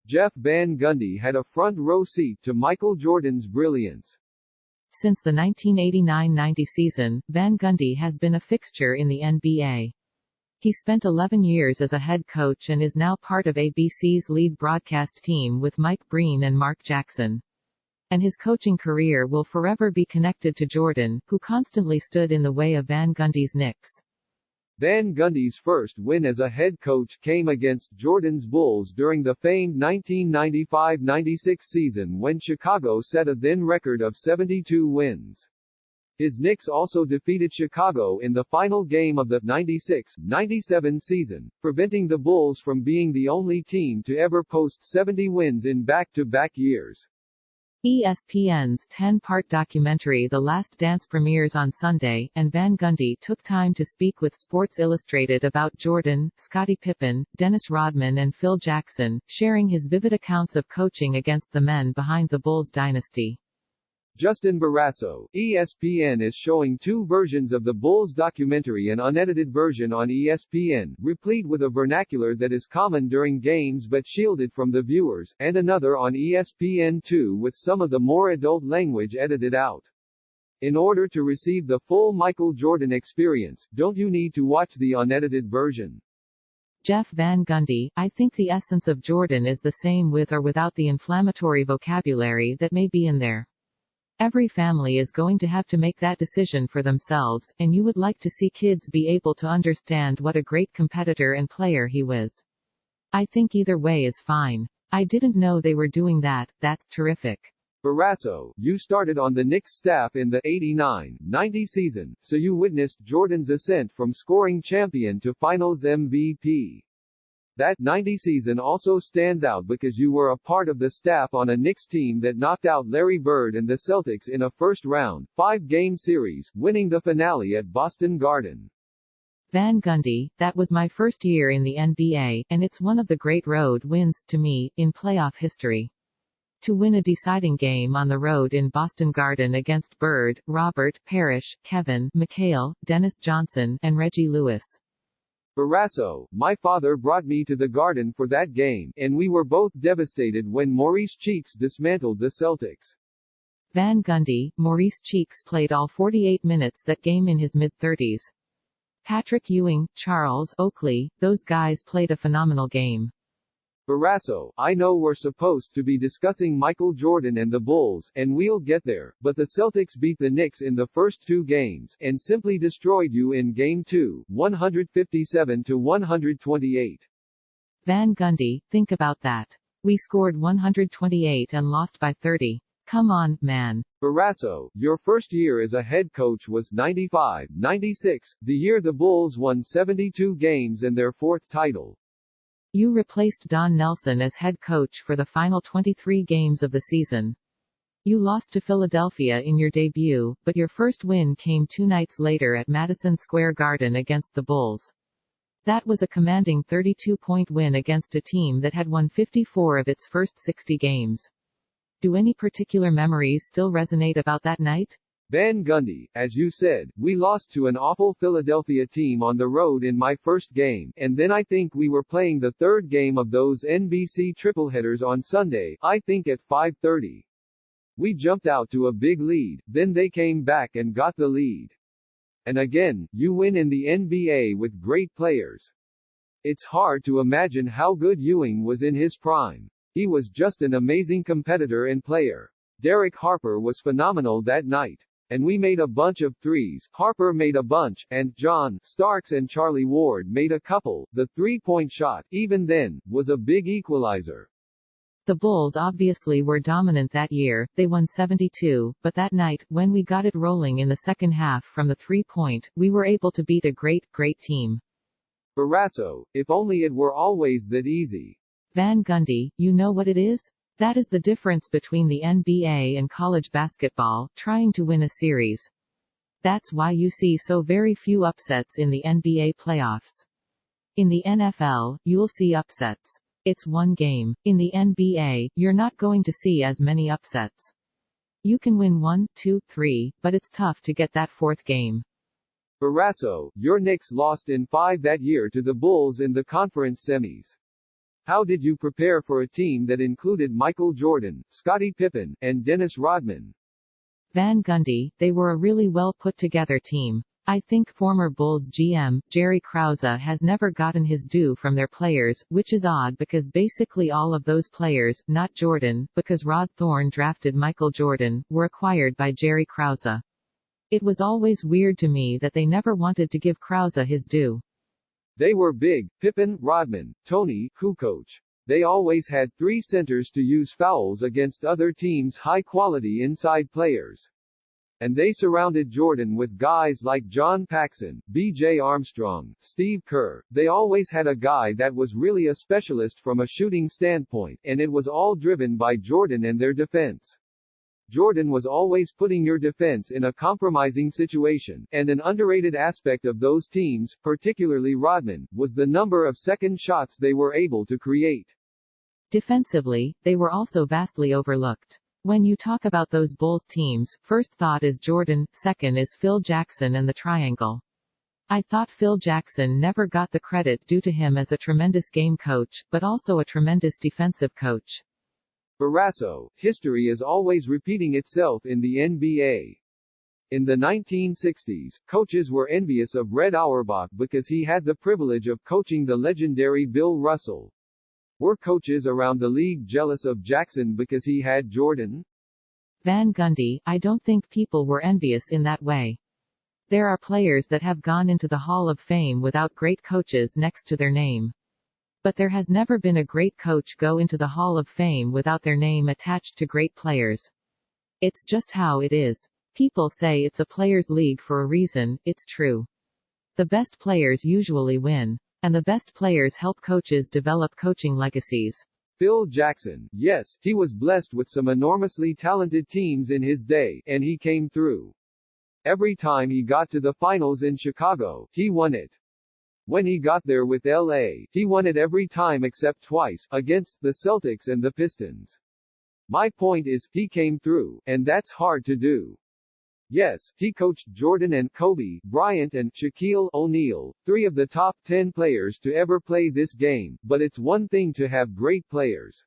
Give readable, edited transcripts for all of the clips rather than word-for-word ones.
Jeff Van Gundy had a front-row seat to Michael Jordan's brilliance. Since the 1989-90 season, Van Gundy has been a fixture in the NBA. He spent 11 years as a head coach and is now part of ABC's lead broadcast team with Mike Breen and Mark Jackson. And his coaching career will forever be connected to Jordan, who constantly stood in the way of Van Gundy's Knicks. Van Gundy's first win as a head coach came against Jordan's Bulls during the famed 1995-96 season when Chicago set a then record of 72 wins. His Knicks also defeated Chicago in the final game of the 96-97 season, preventing the Bulls from being the only team to ever post 70 wins in back-to-back years. ESPN's 10-part documentary The Last Dance premieres on Sunday, and Van Gundy took time to speak with Sports Illustrated about Jordan, Scottie Pippen, Dennis Rodman and Phil Jackson, sharing his vivid accounts of coaching against the men behind the Bulls dynasty. Justin Barrasso, ESPN is showing two versions of the Bulls documentary, an unedited version on ESPN, replete with a vernacular that is common during games but shielded from the viewers, and another on ESPN2 with some of the more adult language edited out. In order to receive the full Michael Jordan experience, don't you need to watch the unedited version? Jeff Van Gundy, I think the essence of Jordan is the same with or without the inflammatory vocabulary that may be in there. Every family is going to have to make that decision for themselves, and you would like to see kids be able to understand what a great competitor and player he was. I think either way is fine. I didn't know they were doing that, that's terrific. Barrasso, you started on the Knicks staff in the 89-90 season, so you witnessed Jordan's ascent from scoring champion to Finals MVP. That 90 season also stands out because you were a part of the staff on a Knicks team that knocked out Larry Bird and the Celtics in a first-round, 5-game series, winning the finale at Boston Garden. Van Gundy, that was my first year in the NBA, and it's one of the great road wins, to me, in playoff history. To win a deciding game on the road in Boston Garden against Bird, Robert, Parrish, Kevin, McHale, Dennis Johnson, and Reggie Lewis. Barrasso, my father brought me to the Garden for that game, and we were both devastated when Maurice Cheeks dismantled the Celtics. Van Gundy, Maurice Cheeks played all 48 minutes that game in his mid-30s. Patrick Ewing, Charles Oakley, those guys played a phenomenal game. Barrasso, I know we're supposed to be discussing Michael Jordan and the Bulls, and we'll get there, but the Celtics beat the Knicks in the first two games, and simply destroyed you in Game 2, 157-128. Van Gundy, think about that. We scored 128 and lost by 30. Come on, man. Barrasso, your first year as a head coach was 95-96, the year the Bulls won 72 games and their fourth title. You replaced Don Nelson as head coach for the final 23 games of the season. You lost to Philadelphia in your debut, but your first win came 2 nights later at Madison Square Garden against the Bulls. That was a commanding 32-point win against a team that had won 54 of its first 60 games. Do any particular memories still resonate about that night? Van Gundy, as you said, we lost to an awful Philadelphia team on the road in my first game, and then I think we were playing the third game of those NBC tripleheaders on Sunday, I think at 5:30. We jumped out to a big lead, then they came back and got the lead. And again, you win in the NBA with great players. It's hard to imagine how good Ewing was in his prime. He was just an amazing competitor and player. Derek Harper was phenomenal that night. And we made a bunch of threes, Harper made a bunch, and John Starks and Charlie Ward made a couple. The three-point shot, even then, was a big equalizer. The Bulls obviously were dominant that year, they won 72, but that night, when we got it rolling in the second half from the three-point, we were able to beat a great team. Barrasso, if only it were always that easy. Van Gundy, you know what it is? That is the difference between the NBA and college basketball, trying to win a series. That's why you see so very few upsets in the NBA playoffs. In the NFL, you'll see upsets. It's one game. In the NBA, you're not going to see as many upsets. You can win 1, 2, 3, but it's tough to get that fourth game. Barrasso, your Knicks lost in 5 that year to the Bulls in the conference semis. How did you prepare for a team that included Michael Jordan, Scottie Pippen, and Dennis Rodman? Van Gundy, they were a really well put together team. I think former Bulls GM, Jerry Krause has never gotten his due from their players, which is odd because basically all of those players, not Jordan, because Rod Thorne drafted Michael Jordan, were acquired by Jerry Krause. It was always weird to me that they never wanted to give Krause his due. They were big: Pippen, Rodman, Tony, Kukoc. They always had 3 centers to use fouls against other teams' high-quality inside players. And they surrounded Jordan with guys like John Paxson, B.J. Armstrong, Steve Kerr. They always had a guy that was really a specialist from a shooting standpoint, and it was all driven by Jordan and their defense. Jordan was always putting your defense in a compromising situation, and an underrated aspect of those teams, particularly Rodman, was the number of second shots they were able to create. Defensively, they were also vastly overlooked. When you talk about those Bulls teams, first thought is Jordan, second is Phil Jackson and the Triangle. I thought Phil Jackson never got the credit due to him as a tremendous game coach, but also a tremendous defensive coach. Barrasso, history is always repeating itself in the NBA. In the 1960s, coaches were envious of Red Auerbach because he had the privilege of coaching the legendary Bill Russell. Were coaches around the league jealous of Jackson because he had Jordan? Van Gundy, I don't think people were envious in that way. There are players that have gone into the Hall of Fame without great coaches next to their name. But there has never been a great coach go into the Hall of Fame without their name attached to great players. It's just how it is. People say it's a players' league for a reason. It's true. The best players usually win. And the best players help coaches develop coaching legacies. Phil Jackson, yes, he was blessed with some enormously talented teams in his day, and he came through. Every time he got to the finals in Chicago, he won it. When he got there with LA, he won it every time except twice, against the Celtics and the Pistons. My point is, he came through, and that's hard to do. Yes, he coached Jordan and Kobe Bryant and Shaquille O'Neal, 3 of the top 10 players to ever play this game, but it's one thing to have great players.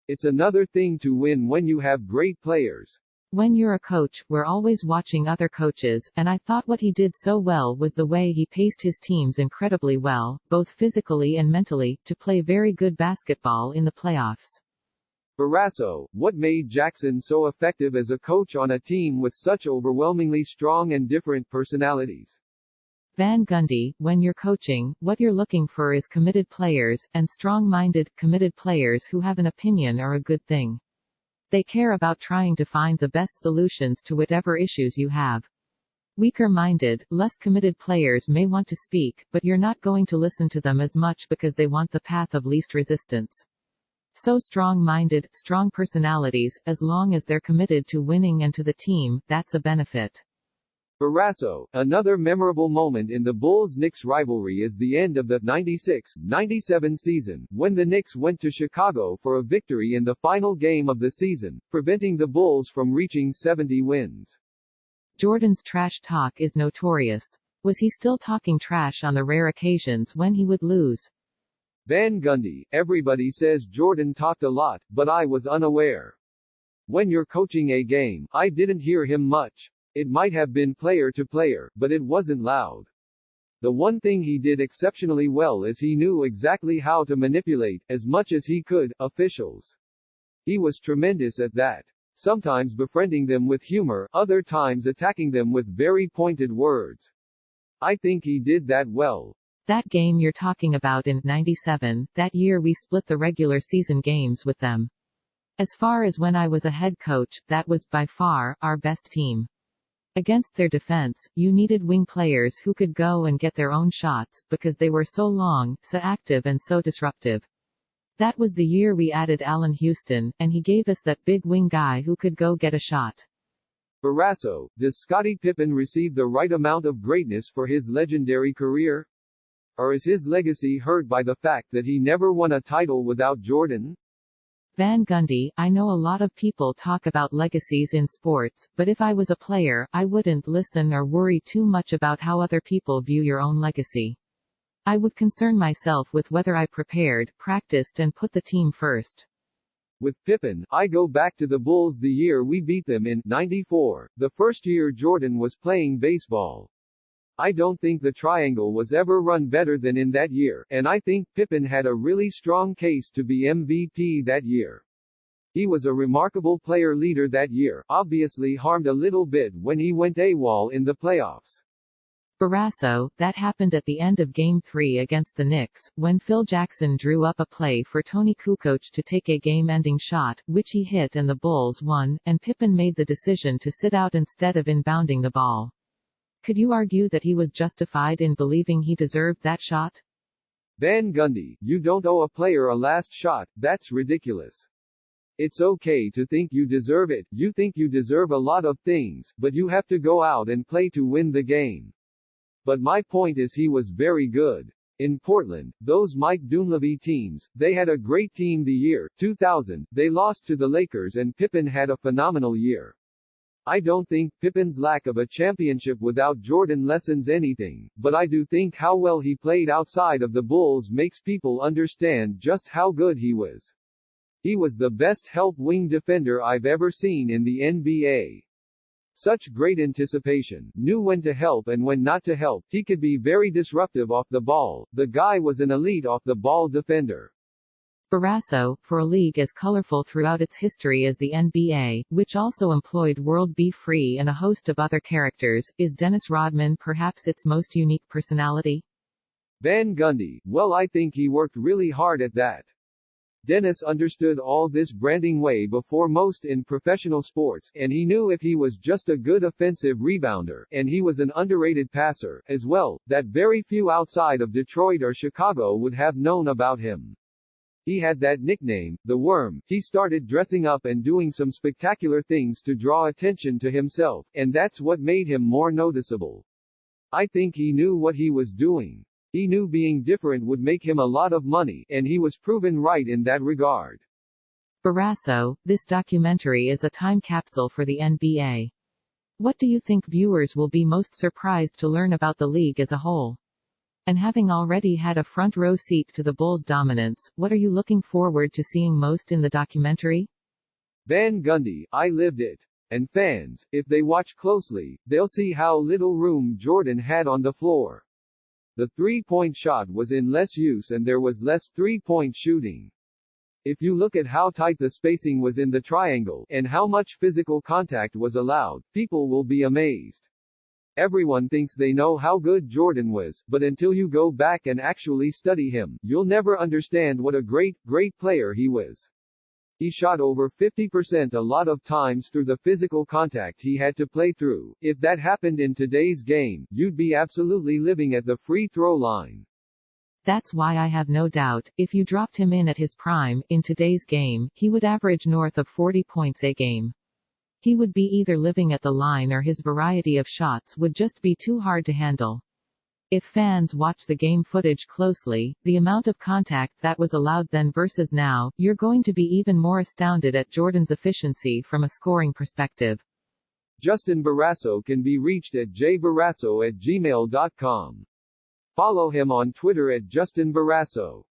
It's another thing to win when you have great players. When you're a coach, we're always watching other coaches, and I thought what he did so well was the way he paced his teams incredibly well, both physically and mentally, to play very good basketball in the playoffs. Barrasso, what made Jackson so effective as a coach on a team with such overwhelmingly strong and different personalities? Van Gundy, when you're coaching, what you're looking for is committed players, and strong-minded, committed players who have an opinion are a good thing. They care about trying to find the best solutions to whatever issues you have. Weaker-minded, less committed players may want to speak, but you're not going to listen to them as much because they want the path of least resistance. So strong-minded, strong personalities, as long as they're committed to winning and to the team, that's a benefit. Barrasso, another memorable moment in the Bulls-Knicks rivalry is the end of the 96-97 season, when the Knicks went to Chicago for a victory in the final game of the season, preventing the Bulls from reaching 70 wins. Jordan's trash talk is notorious. Was he still talking trash on the rare occasions when he would lose? Van Gundy, everybody says Jordan talked a lot, but I was unaware. When you're coaching a game, I didn't hear him much. It might have been player to player, but it wasn't loud. The one thing he did exceptionally well is he knew exactly how to manipulate, as much as he could, officials. He was tremendous at that. Sometimes befriending them with humor, other times attacking them with very pointed words. I think he did that well. That game you're talking about in 97, that year we split the regular season games with them. As far as when I was a head coach, that was, by far, our best team. Against their defense, you needed wing players who could go and get their own shots, because they were so long, so active and so disruptive. That was the year we added Allen Houston, and he gave us that big wing guy who could go get a shot. Barrasso, does Scottie Pippen receive the right amount of greatness for his legendary career? Or is his legacy hurt by the fact that he never won a title without Jordan? Van Gundy, I know a lot of people talk about legacies in sports, but if I was a player, I wouldn't listen or worry too much about how other people view your own legacy. I would concern myself with whether I prepared, practiced and put the team first. With Pippen, I go back to the Bulls the year we beat them in '94, the first year Jordan was playing baseball. I don't think the triangle was ever run better than in that year, and I think Pippen had a really strong case to be MVP that year. He was a remarkable player leader that year, obviously harmed a little bit when he went AWOL in the playoffs. Barrasso, that happened at the end of Game 3 against the Knicks, when Phil Jackson drew up a play for Tony Kukoc to take a game-ending shot, which he hit and the Bulls won, and Pippen made the decision to sit out instead of inbounding the ball. Could you argue that he was justified in believing he deserved that shot? Van Gundy, you don't owe a player a last shot, that's ridiculous. It's okay to think you deserve it, you think you deserve a lot of things, but you have to go out and play to win the game. But my point is he was very good. In Portland, those Mike Dunleavy teams, they had a great team the year 2000, they lost to the Lakers and Pippen had a phenomenal year. I don't think Pippen's lack of a championship without Jordan lessens anything, but I do think how well he played outside of the Bulls makes people understand just how good he was. He was the best help wing defender I've ever seen in the NBA. Such great anticipation, knew when to help and when not to help, he could be very disruptive off the ball, the guy was an elite off-the-ball defender. Barrasso, for a league as colorful throughout its history as the NBA, which also employed World B. Free and a host of other characters, is Dennis Rodman perhaps its most unique personality? Van Gundy, well I think he worked really hard at that. Dennis understood all this branding way before most in professional sports, and he knew if he was just a good offensive rebounder, and he was an underrated passer, as well, that very few outside of Detroit or Chicago would have known about him. He had that nickname, the Worm. He started dressing up and doing some spectacular things to draw attention to himself, and that's what made him more noticeable. I think he knew what he was doing. He knew being different would make him a lot of money, and he was proven right in that regard. Barrasso, this documentary is a time capsule for the NBA. What do you think viewers will be most surprised to learn about the league as a whole? And having already had a front row seat to the Bulls' dominance, what are you looking forward to seeing most in the documentary? Van Gundy, I lived it. And fans, if they watch closely, they'll see how little room Jordan had on the floor. The three-point shot was in less use and there was less three-point shooting. If you look at how tight the spacing was in the triangle, and how much physical contact was allowed, people will be amazed. Everyone thinks they know how good Jordan was, but until you go back and actually study him, you'll never understand what a great player he was. He shot over 50% a lot of times through the physical contact he had to play through. If that happened in today's game, you'd be absolutely living at the free throw line. That's why I have no doubt, if you dropped him in at his prime, in today's game, he would average north of 40 points a game. He would be either living at the line or his variety of shots would just be too hard to handle. If fans watch the game footage closely, the amount of contact that was allowed then versus now, you're going to be even more astounded at Jordan's efficiency from a scoring perspective. Justin Barrasso can be reached at jbarrasso@gmail.com. Follow him on Twitter at Justin Barrasso.